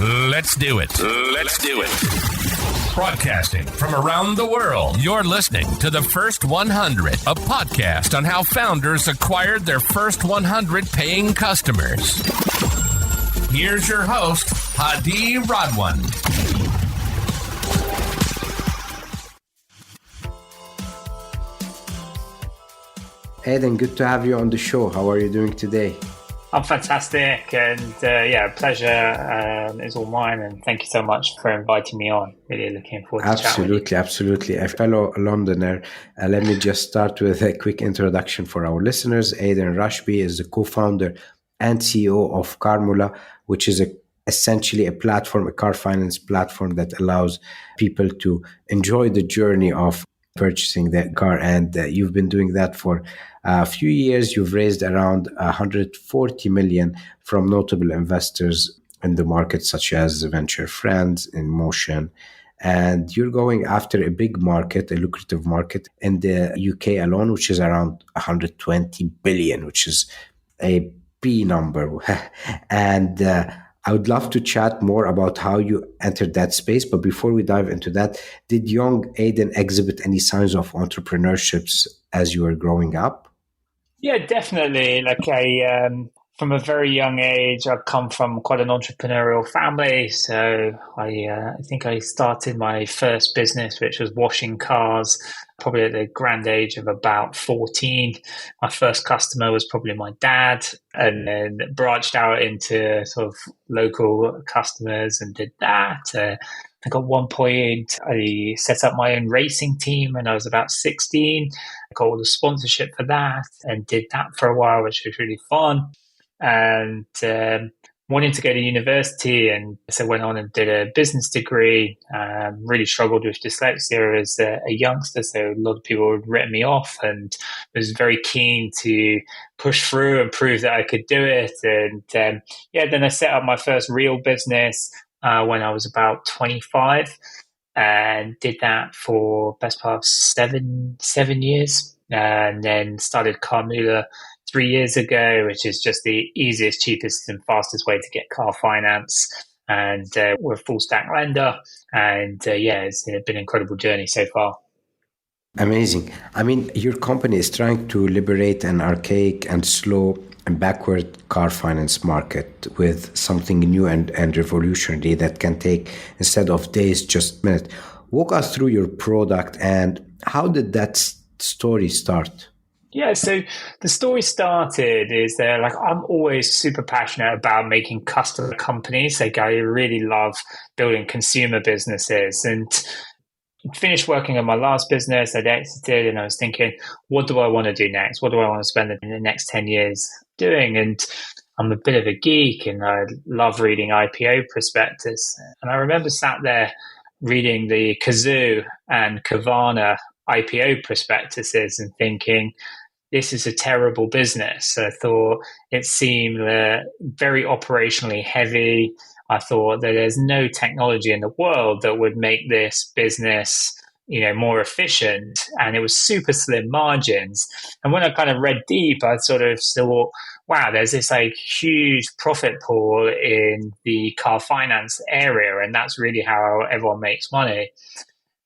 Let's do it. Let's do it. Broadcasting from around the world, you're listening to The First 100, a podcast on how founders acquired their first 100 paying customers. Here's your host, Hadi Radwan. Aidan, good to have you on the show. How are you doing today? I'm fantastic, and pleasure is all mine, and thank you so much for inviting me on. Really looking forward to chatting with you. Absolutely. A fellow Londoner, let me just start with a quick introduction for our listeners. Aidan Rushby is the co-founder and CEO of Carmoola, which is essentially a car finance platform that allows people to enjoy the journey of purchasing their car. And you've been doing that for a few years. You've raised around 140 million from notable investors in the market, such as Venture Friends, InMotion. And you're going after a big market, a lucrative market in the UK alone, which is around 120 billion, which is a P number. And I would love to chat more about how you entered that space. But before we dive into that, did young Aidan exhibit any signs of entrepreneurship as you were growing up? Yeah, definitely. From a very young age, I've come from quite an entrepreneurial family. So I think I started my first business, which was washing cars, probably at the grand age of about 14. My first customer was probably my dad, and then branched out into sort of local customers and did that. I think at one point I set up my own racing team when I was about 16. I got all the sponsorship for that and did that for a while, which was really fun. And wanting to go to university, and so went on and did a business degree. Really struggled with dyslexia as a youngster, so a lot of people had written me off, and was very keen to push through and prove that I could do it. And then I set up my first real business when I was about 25, and did that for best part of seven years, and then started Carmoola 3 years ago, which is just the easiest, cheapest and fastest way to get car finance. And we're a full stack lender. And it's been an incredible journey so far. Amazing. I mean, your company is trying to liberate an archaic and slow and backward car finance market with something new and revolutionary that can take, instead of days, just minutes. Walk us through your product and how did that story start? Yeah, so the story started is I'm always super passionate about making customer companies. I really love building consumer businesses, and finished working on my last business. I'd exited, and I was thinking, what do I want to do next? What do I want to spend the next 10 years doing? And I'm a bit of a geek, and I love reading IPO prospectus. And I remember sat there reading the Kazoo and Kavana IPO prospectuses and thinking, this is a terrible business. I thought it seemed very operationally heavy. I thought that there's no technology in the world that would make this business, more efficient, and it was super slim margins. And when I kind of read deep, I sort of thought, wow, there's this huge profit pool in the car finance area, and that's really how everyone makes money.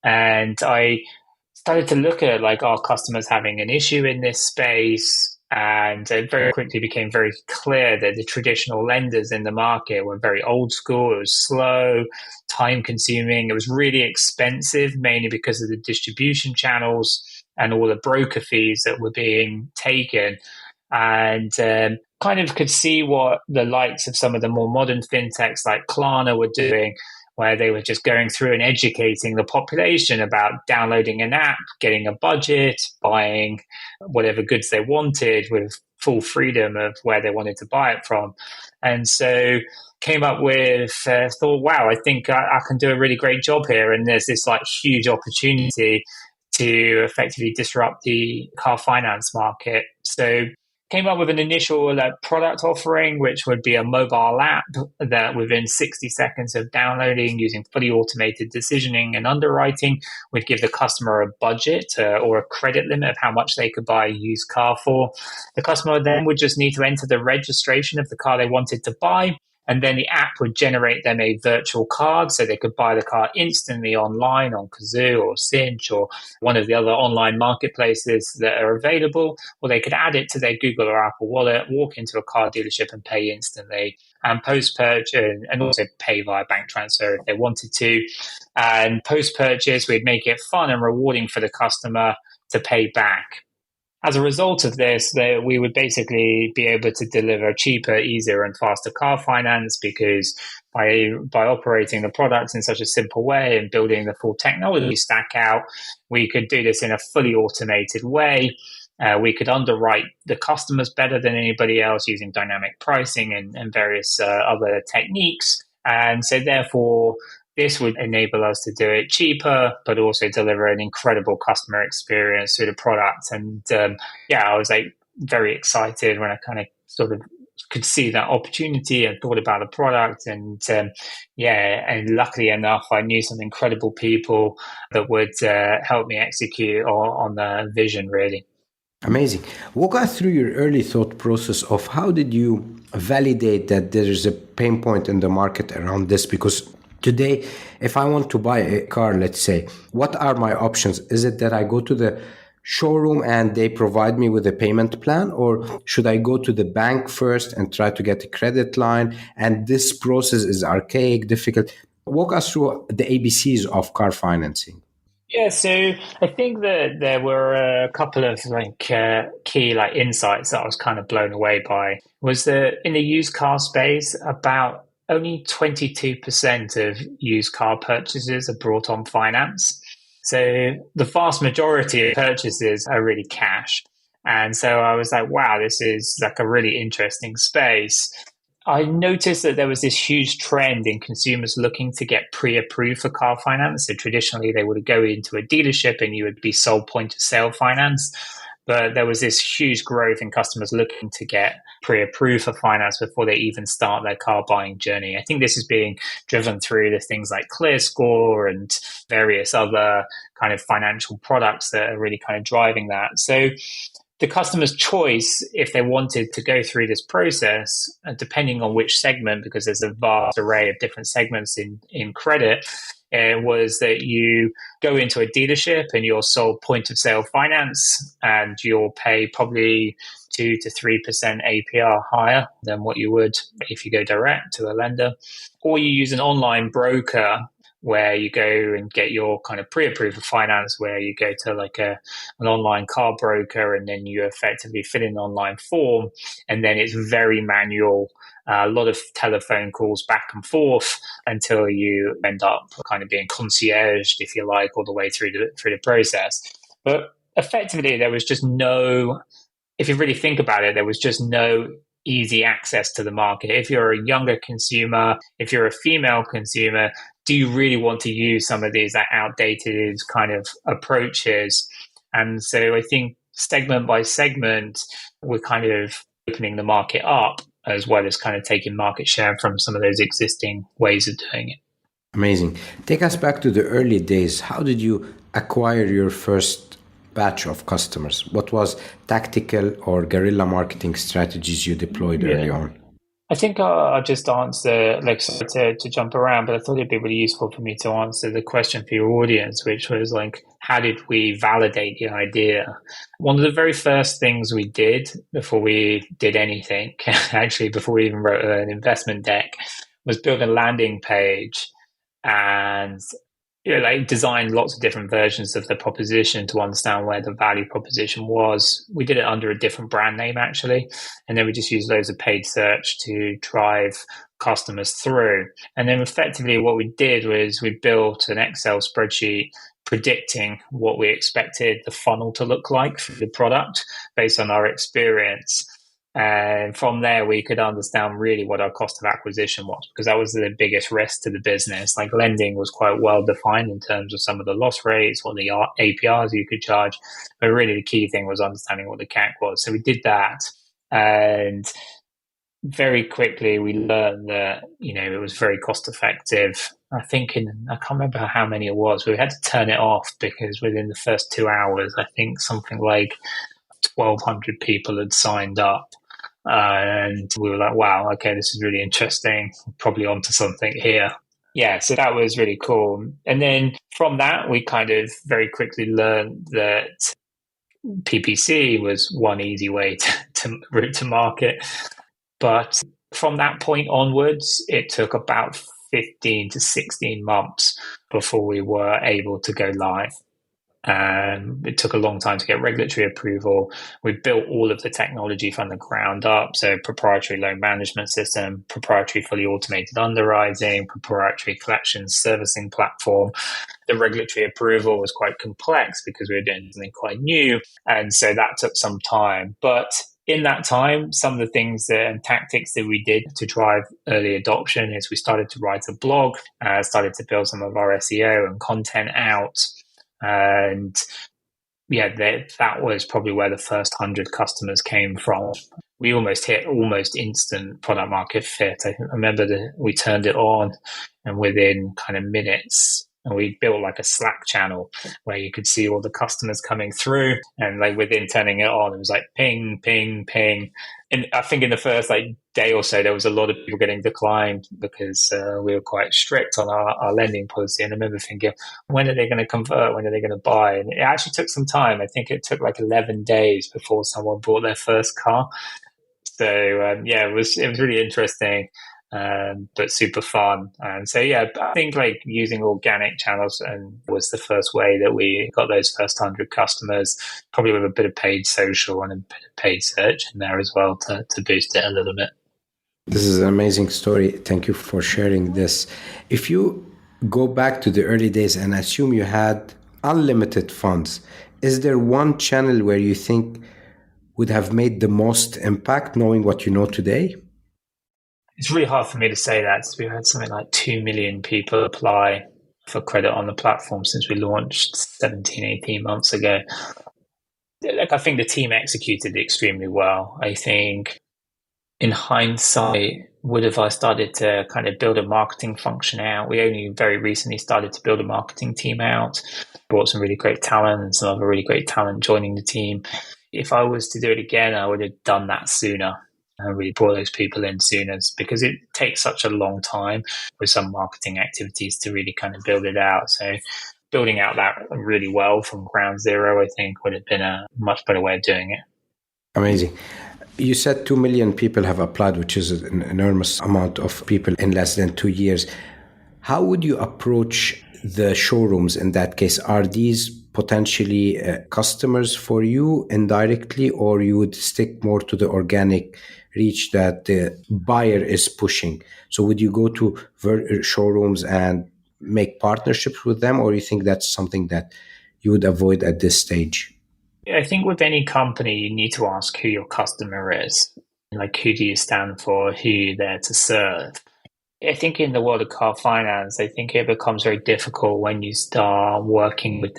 And I started to look at our customers having an issue in this space, and it very quickly became very clear that the traditional lenders in the market were very old school. It was slow, time consuming. It was really expensive, mainly because of the distribution channels and all the broker fees that were being taken. And kind of could see what the likes of some of the more modern fintechs like Klarna were doing, where they were just going through and educating the population about downloading an app, getting a budget, buying whatever goods they wanted with full freedom of where they wanted to buy it from. And so came up with, thought, wow, I think I can do a really great job here. And there's this huge opportunity to effectively disrupt the car finance market. So came up with an initial product offering, which would be a mobile app that within 60 seconds of downloading, using fully automated decisioning and underwriting, would give the customer a budget or a credit limit of how much they could buy a used car for. The customer then would just need to enter the registration of the car they wanted to buy, And then the app would generate them a virtual card so they could buy the car instantly online on Kazoo or Cinch or one of the other online marketplaces that are available, or they could add it to their Google or Apple wallet, walk into a car dealership and pay instantly, and post-purchase, and also pay via bank transfer if they wanted to. And post-purchase, we'd make it fun and rewarding for the customer to pay back. As a result of this, we would basically be able to deliver cheaper, easier, and faster car finance because by operating the products in such a simple way and building the full technology stack out, we could do this in a fully automated way. We could underwrite the customers better than anybody else using dynamic pricing and various other techniques. And so therefore, this would enable us to do it cheaper, but also deliver an incredible customer experience through the product. And I was like very excited when I kind of sort of could see that opportunity and thought about the product. And and luckily enough, I knew some incredible people that would help me execute on the vision, really. Amazing. Walk us through your early thought process of how did you validate that there is a pain point in the market around this? Because today, if I want to buy a car, let's say, what are my options? Is it that I go to the showroom and they provide me with a payment plan, or should I go to the bank first and try to get a credit line? And this process is archaic, difficult. Walk us through the ABCs of car financing. Yeah, so I think that there were a couple of key insights that I was kind of blown away by. Was that in the used car space, about only 22% of used car purchases are brought on finance. So the vast majority of purchases are really cash. And so I was like, wow, this is like a really interesting space. I noticed that there was this huge trend in consumers looking to get pre-approved for car finance. So traditionally, they would go into a dealership and you would be sold point-of-sale finance. But there was this huge growth in customers looking to get pre-approved for finance before they even start their car buying journey. I think this is being driven through the things like ClearScore and various other kind of financial products that are really kind of driving that. So the customer's choice, if they wanted to go through this process, depending on which segment, because there's a vast array of different segments in credit, was that you go into a dealership and you're sold point of sale finance and you'll pay probably 2 to 3% APR higher than what you would if you go direct to a lender. Or you use an online broker where you go and get your kind of pre-approved for finance, where you go to an online car broker and then you effectively fill in an online form, and then it's very manual, a lot of telephone calls back and forth until you end up kind of being concierged, if you like, all the way through the process. But effectively, there was just no, if you really think about it, there was just no easy access to the market. If you're a younger consumer, if you're a female consumer, do you really want to use some of these outdated kind of approaches? And so I think segment by segment, we're kind of opening the market up as well as kind of taking market share from some of those existing ways of doing it. Amazing. Take us back to the early days. How did you acquire your first batch of customers? What was tactical or guerrilla marketing strategies you deployed early on? I think I'll just answer, to jump around, but I thought it'd be really useful for me to answer the question for your audience, which was how did we validate the idea? One of the very first things we did before we did anything, actually before we even wrote an investment deck, was build a landing page and designed lots of different versions of the proposition to understand where the value proposition was. We did it under a different brand name, actually. And then we just used loads of paid search to drive customers through. And then effectively what we did was we built an Excel spreadsheet predicting what we expected the funnel to look like for the product based on our experience. And from there, we could understand really what our cost of acquisition was, because that was the biggest risk to the business. Lending was quite well defined in terms of some of the loss rates, what the APRs you could charge. But really the key thing was understanding what the CAC was. So we did that. And very quickly, we learned that, it was very cost effective. I think I can't remember how many it was. We had to turn it off because within the first 2 hours, I think something like 1,200 people had signed up. And we were like, wow, okay, this is really interesting. Probably onto something here. Yeah, so that was really cool. And then from that, we kind of very quickly learned that PPC was one easy way to route to market. But from that point onwards, it took about 15 to 16 months before we were able to go live. It took a long time to get regulatory approval. We built all of the technology from the ground up. So proprietary loan management system, proprietary fully automated underwriting, proprietary collections servicing platform. The regulatory approval was quite complex because we were doing something quite new. And so that took some time. But in that time, some of the things and tactics that we did to drive early adoption is we started to write a blog, started to build some of our SEO and content out. And yeah, that was probably where the first 100 customers came from. We almost hit instant product market fit. I remember we turned it on, and within kind of minutes, and we built like a Slack channel where you could see all the customers coming through, and like within turning it on, it was like ping, ping, ping. And I think in the first like day or so, there was a lot of people getting declined because we were quite strict on our lending policy. And I remember thinking, when are they going to convert? When are they going to buy? And it actually took some time. I think it took like 11 days before someone bought their first car. So yeah, it was really interesting. But super fun. And so, yeah, I think like using organic channels and was the first way that we got those first 100 customers, probably with a bit of paid social and a bit of paid search in there as well to boost it a little bit. This is an amazing story. Thank you for sharing this. If you go back to the early days and assume you had unlimited funds, is there one channel where you think would have made the most impact knowing what you know today? It's really hard for me to say that. We had something like 2 million people apply for credit on the platform since we launched 17, 18 months ago. Like, I think the team executed extremely well. I think in hindsight, would have I started to kind of build a marketing function out? We only very recently started to build a marketing team out, brought some really great talent and some other really great talent joining the team. If I was to do it again, I would have done that sooner. And really brought those people in sooner, because it takes such a long time with some marketing activities to really kind of build it out. So building out that really well from ground zero, I think would have been a much better way of doing it. Amazing. You said 2 million people have applied, which is an enormous amount of people in less than 2 years. How would you approach the showrooms in that case? Are these potentially customers for you indirectly, or you would stick more to the organic reach that the buyer is pushing? So would you go to showrooms and make partnerships with them, or you think that's something that you would avoid at this stage? I think with any company, you need to ask who your customer is. Like, who do you stand for? Who are you there to serve? I think in the world of car finance, I think it becomes very difficult when you start working with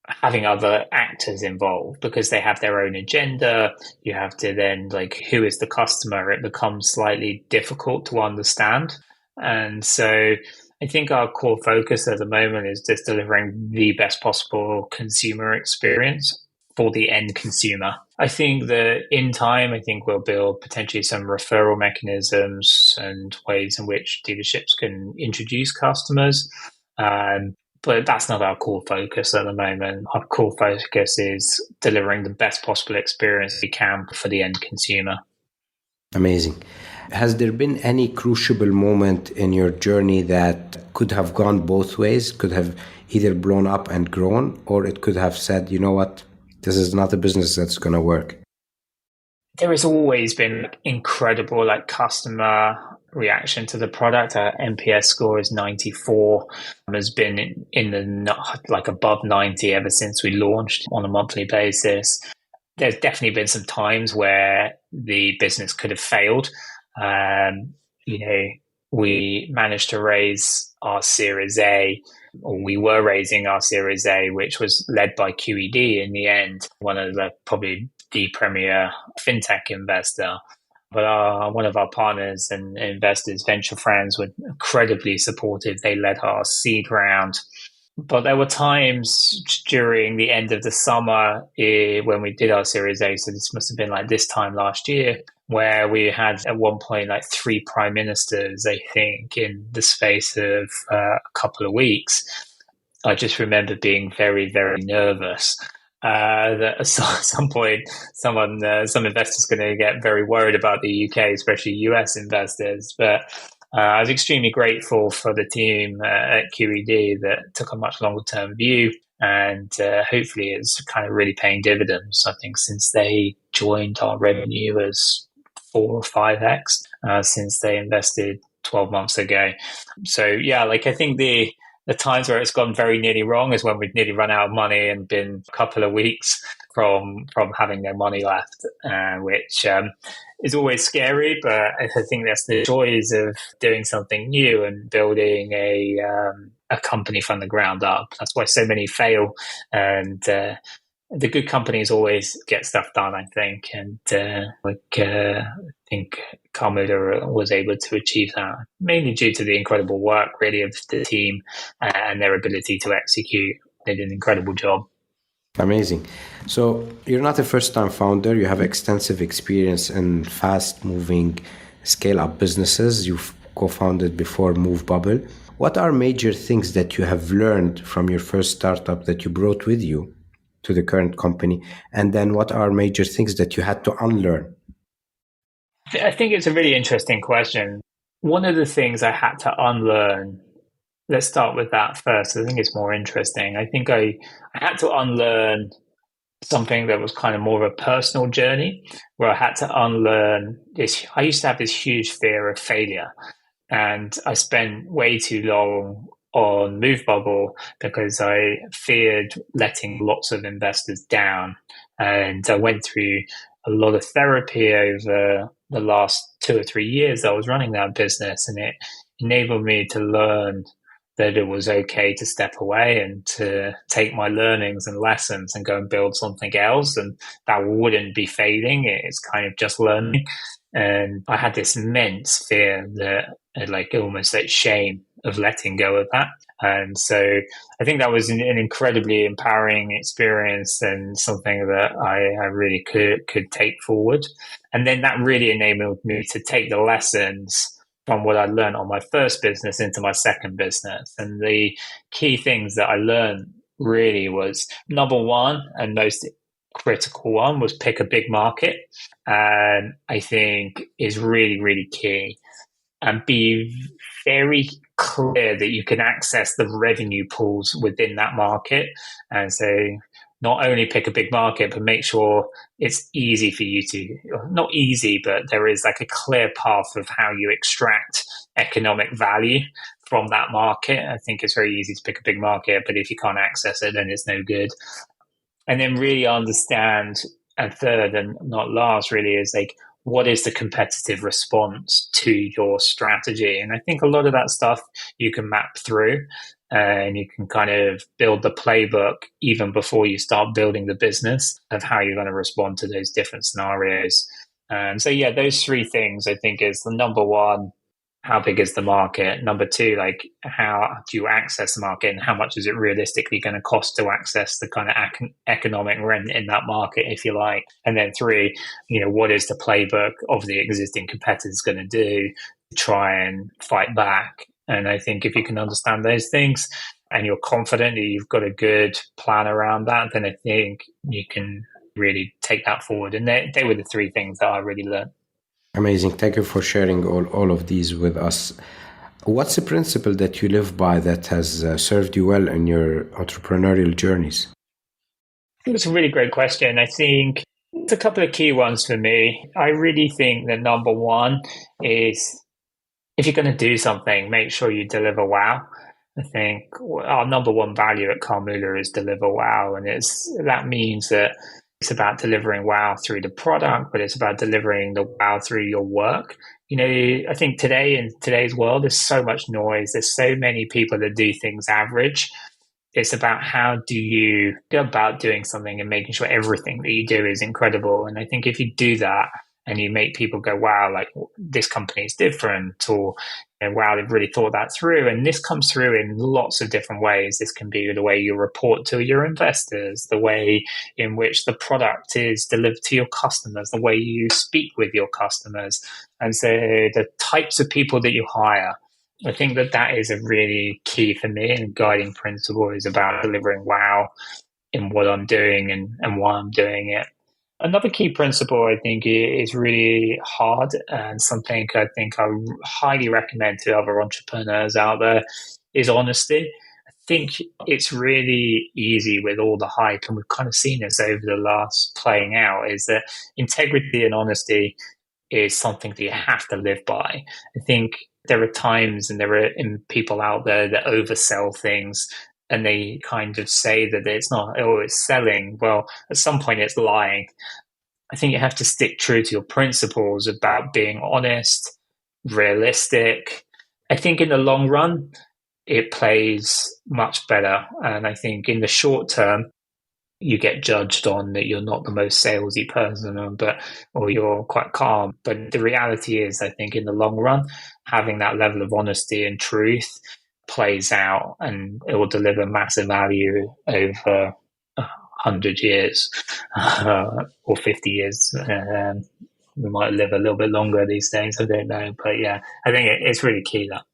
having other actors involved, because they have their own agenda. You have to then, who is the customer? It becomes slightly difficult to understand. And so I think our core focus at the moment is just delivering the best possible consumer experience for the end consumer. I think that in time, we'll build potentially some referral mechanisms and ways in which dealerships can introduce customers. But that's not our core focus at the moment. Our core focus is delivering the best possible experience we can for the end consumer. Amazing. Has there been any crucible moment in your journey that could have gone both ways, could have either blown up and grown, or it could have said, you know what, this is not a business that's going to work? There has always been incredible customer reaction to the product. Our NPS score is 94. Has been in the above 90 ever since we launched on a monthly basis. There's definitely been some times where the business could have failed. We managed to raise our Series A, or we were raising our Series A, which was led by QED in the end, one of probably the premier fintech investor. But one of our partners and investors, Venture Friends, were incredibly supportive. They led our seed round. But there were times during the end of the summer when we did our Series A, so this must have been like this time last year, where we had at one point like 3 prime ministers, I think, in the space of a couple of weeks. I just remember being very, very nervous that at some point some investors going to get very worried about the UK, especially US investors. But I was extremely grateful for the team at QED that took a much longer term view, and hopefully it's kind of really paying dividends. I think since they joined, our revenue is 4 or 5x since they invested 12 months ago. So yeah, like I think the times where it's gone very nearly wrong is when we've nearly run out of money and been a couple of weeks from having no money left, which is always scary. But I think that's the joys of doing something new and building a company from the ground up. That's why so many fail, and the good companies always get stuff done, I think. And I think Carmoola was able to achieve that, mainly due to the incredible work, really, of the team and their ability to execute. They did an incredible job. Amazing. So you're not a first-time founder. You have extensive experience in fast-moving scale-up businesses. You've co-founded before Move Bubble. What are major things that you have learned from your first startup that you brought with you to the current company? And then what are major things that you had to unlearn? I think it's a really interesting question. One of the things I had to unlearn, let's start with that first. I think it's more interesting. I think I had to unlearn something that was kind of more of a personal journey, where I had to unlearn this. I used to have this huge fear of failure, and I spent way too long on Move Bubble because I feared letting lots of investors down. And I went through a lot of therapy over the last 2 or 3 years I was running that business, and it enabled me to learn that it was okay to step away and to take my learnings and lessons and go and build something else. And that wouldn't be failing. It's kind of just learning. And I had this immense fear that like almost like shame of letting go of that. And so I think that was an incredibly empowering experience and something that I really could take forward. And then that really enabled me to take the lessons from what I learned on my first business into my second business. And the key things that I learned really was, number one, and most critical one, was pick a big market. And I think is really, really key. And be very clear that you can access the revenue pools within that market. And so not only pick a big market, but make sure it's easy for you to, not easy, but there is like a clear path of how you extract economic value from that market. I think it's very easy to pick a big market, but if you can't access it, then it's no good. And then really understand, and third and not last really, is like, what is the competitive response to your strategy? And I think a lot of that stuff you can map through, and you can kind of build the playbook even before you start building the business of how you're going to respond to those different scenarios. So yeah, those 3 things I think is the number one, how big is the market? Number 2, like how do you access the market, and how much is it realistically going to cost to access the kind of economic rent in that market, if you like? And then 3, what is the playbook of the existing competitors going to do to try and fight back? And I think if you can understand those things and you're confident that you've got a good plan around that, then I think you can really take that forward. And they were the 3 things that I really learned. Amazing. Thank you for sharing all of these with us. What's a principle that you live by that has served you well in your entrepreneurial journeys? It's a really great question. I think it's a couple of key ones for me. I really think that number one is, if you're going to do something, make sure you deliver wow. I think our number one value at Carmoola is deliver wow. And that means that it's about delivering wow through the product, but it's about delivering the wow through your work. I think today, in today's world, there's so much noise. There's so many people that do things average. It's about how do you go about doing something and making sure everything that you do is incredible. And I think if you do that, and you make people go, wow, like this company is different, or wow, they've really thought that through. And this comes through in lots of different ways. This can be the way you report to your investors, the way in which the product is delivered to your customers, the way you speak with your customers. And so the types of people that you hire, I think that is a really key for me, and guiding principle is about delivering wow in what I'm doing and why I'm doing it. Another key principle I think is really hard, and something I think I highly recommend to other entrepreneurs out there, is honesty. I think it's really easy with all the hype, and we've kind of seen this over the last playing out, is that integrity and honesty is something that you have to live by. I think there are times and there are people out there that oversell things, and they kind of say that it's not, oh, it's selling. Well, at some point it's lying. I think you have to stick true to your principles about being honest, realistic. I think in the long run, it plays much better. And I think in the short term, you get judged on that you're not the most salesy person, or you're quite calm. But the reality is, I think in the long run, having that level of honesty and truth plays out, and it will deliver massive value over 100 years or 50 years. We might live a little bit longer these days, I don't know. But yeah, I think it's really key, that.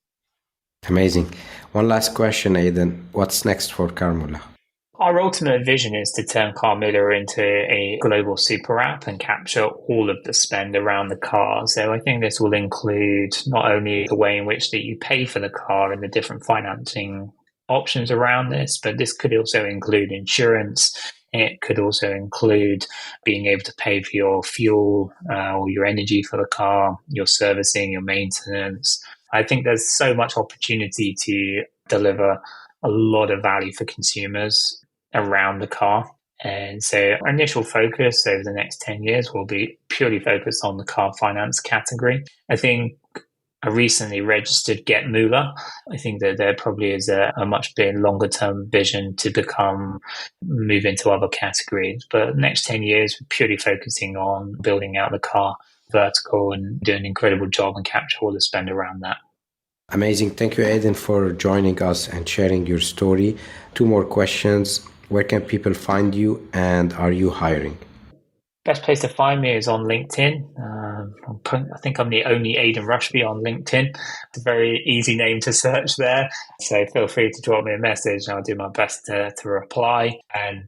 Amazing. One last question, Aidan. What's next for Carmoola? Our ultimate vision is to turn Carmoola into a global super app and capture all of the spend around the car. So I think this will include not only the way in which that you pay for the car and the different financing options around this, but this could also include insurance. It could also include being able to pay for your fuel or your energy for the car, your servicing, your maintenance. I think there's so much opportunity to deliver a lot of value for consumers around the car. And so our initial focus over the next 10 years will be purely focused on the car finance category. I think I recently registered Getmoola. I think that there probably is a much big longer term vision to move into other categories. But next 10 years, we're purely focusing on building out the car vertical and doing an incredible job and capture all the spend around that. Amazing. Thank you, Aidan, for joining us and sharing your story. 2 more questions. Where can people find you, and are you hiring? Best place to find me is on LinkedIn. I think I'm the only Aidan Rushby on LinkedIn. It's a very easy name to search there. So feel free to drop me a message and I'll do my best to reply. And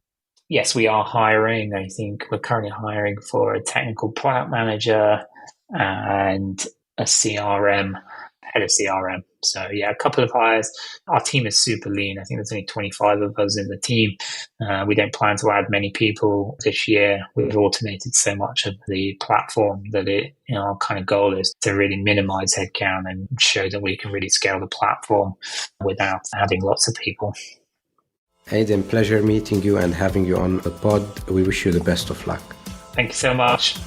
yes, we are hiring. I think we're currently hiring for a technical product manager and a CRM, head of CRM. So yeah, a couple of hires. Our team is super lean. I think there's only 25 of us in the team. We don't plan to add many people this year. We've automated so much of the platform that our kind of goal is to really minimize headcount and show that we can really scale the platform without adding lots of people. Aidan, pleasure meeting you and having you on the pod. We wish you the best of luck. Thank you so much.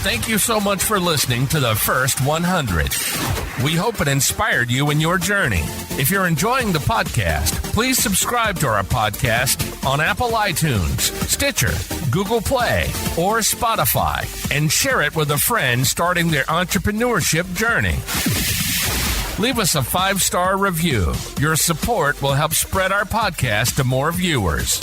Thank you so much for listening to the First 100. We hope it inspired you in your journey. If you're enjoying the podcast, please subscribe to our podcast on Apple iTunes, Stitcher, Google Play, or Spotify, and share it with a friend starting their entrepreneurship journey. Leave us a 5-star review. Your support will help spread our podcast to more viewers.